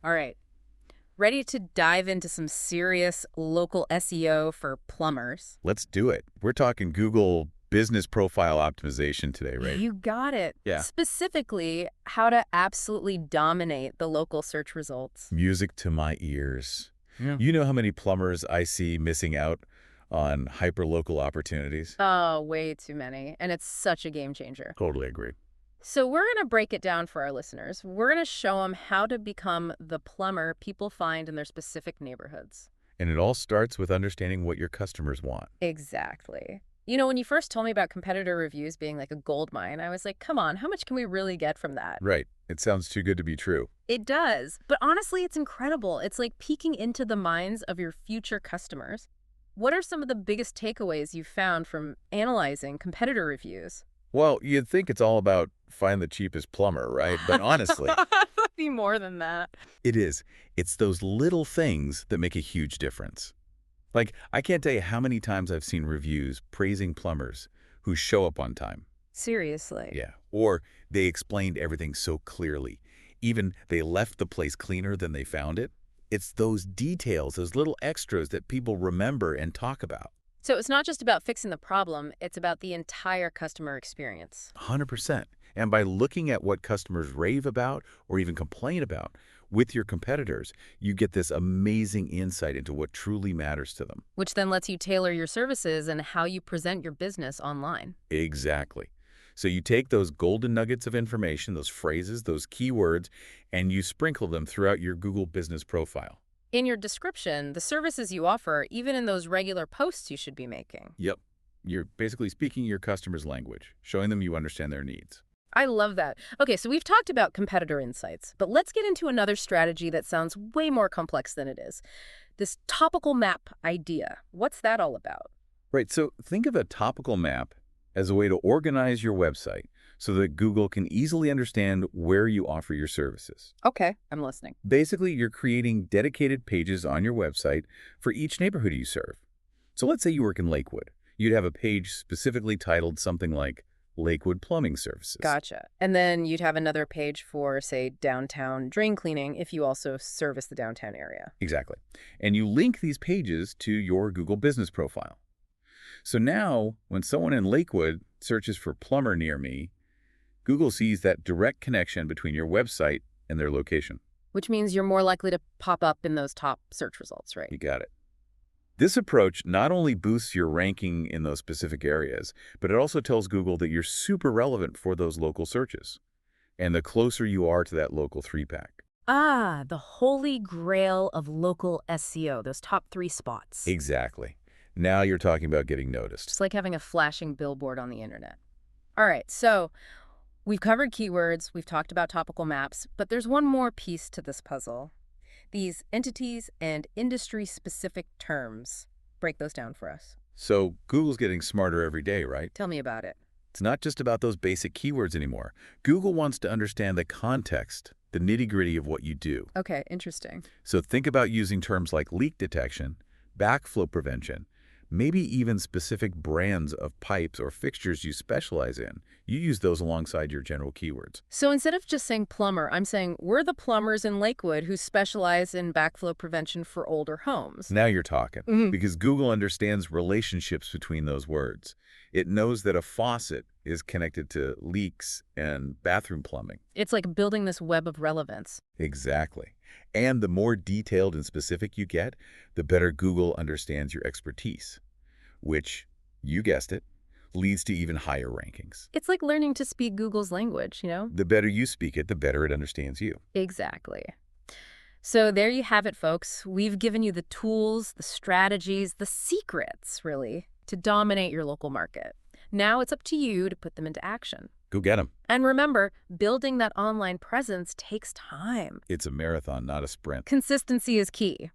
All right. Ready to dive into some serious local SEO for plumbers? Let's do it. We're talking Google business profile optimization today, right? You got it. Yeah. Specifically, how to absolutely dominate the local search results. Music to my ears. Yeah. You know how many plumbers I see missing out on hyperlocal opportunities? Oh, way too many. And it's such a game changer. Totally agree. So we're going to break it down for our listeners. We're going to show them how to become the plumber people find in their specific neighborhoods. And it all starts with understanding what your customers want. Exactly. When you first told me about competitor reviews being like a gold mine, I was like, come on, how much can we really get from that? Right. It sounds too good to be true. It does. But honestly, it's incredible. It's like peeking into the minds of your future customers. What are some of the biggest takeaways you've found from analyzing competitor reviews? Well, you'd think it's all about find the cheapest plumber, right? But honestly, Be more than that. it is. It's those little things that make a huge difference. Like, I can't tell you how many times I've seen reviews praising plumbers who show up on time. Seriously. Yeah. Or they explained everything so clearly. Even they left the place cleaner than they found it. It's those details, those little extras that people remember and talk about. So it's not just about fixing the problem, it's about the entire customer experience. 100%. And by looking at what customers rave about or even complain about with your competitors, you get this amazing insight into what truly matters to them. Which then lets you tailor your services and how you present your business online. Exactly. So you take those golden nuggets of information, those phrases, those keywords, and you sprinkle them throughout your Google business profile. In your description, the services you offer, even in those regular posts you should be making. Yep. You're basically speaking your customer's language, showing them you understand their needs. I love that. Okay, so we've talked about competitor insights, but let's get into another strategy that sounds way more complex than it is. This topical map idea. What's that all about? Right, so think of a topical map as a way to organize your website so that Google can easily understand where you offer your services. Okay, I'm listening. Basically, you're creating dedicated pages on your website for each neighborhood you serve. So let's say you work in Lakewood. You'd have a page specifically titled something like Lakewood Plumbing Services. Gotcha. And then you'd have another page for, say, downtown drain cleaning if you also service the downtown area. Exactly. And you link these pages to your Google business profile. So now, when someone in Lakewood searches for plumber near me, Google sees that direct connection between your website and their location. Which means you're more likely to pop up in those top search results, right? You got it. This approach not only boosts your ranking in those specific areas, but it also tells Google that you're super relevant for those local searches. And the closer you are to that local three-pack. Ah, the holy grail of local SEO, those top 3 spots. Exactly. Now you're talking about getting noticed. Just like having a flashing billboard on the internet. All right, so we've covered keywords, we've talked about topical maps, but there's one more piece to this puzzle. These entities and industry-specific terms. Break those down for us. So Google's getting smarter every day, right? Tell me about it. It's not just about those basic keywords anymore. Google wants to understand the context, the nitty-gritty of what you do. Okay, interesting. So think about using terms like leak detection, backflow prevention, maybe even specific brands of pipes or fixtures you specialize in. You use those alongside your general keywords. So instead of just saying plumber, I'm saying we're the plumbers in Lakewood who specialize in backflow prevention for older homes. Now you're talking, Mhm. because Google understands relationships between those words. It knows that a faucet is connected to leaks and bathroom plumbing. It's like building this web of relevance. Exactly. And the more detailed and specific you get, the better Google understands your expertise, which, you guessed it, leads to even higher rankings. It's like learning to speak Google's language, you know? The better you speak it, the better it understands you. Exactly. So there you have it, folks. We've given you the tools, the strategies, the secrets, really, to dominate your local market. Now it's up to you to put them into action. Go get them. And remember, building that online presence takes time. It's a marathon, not a sprint. Consistency is key.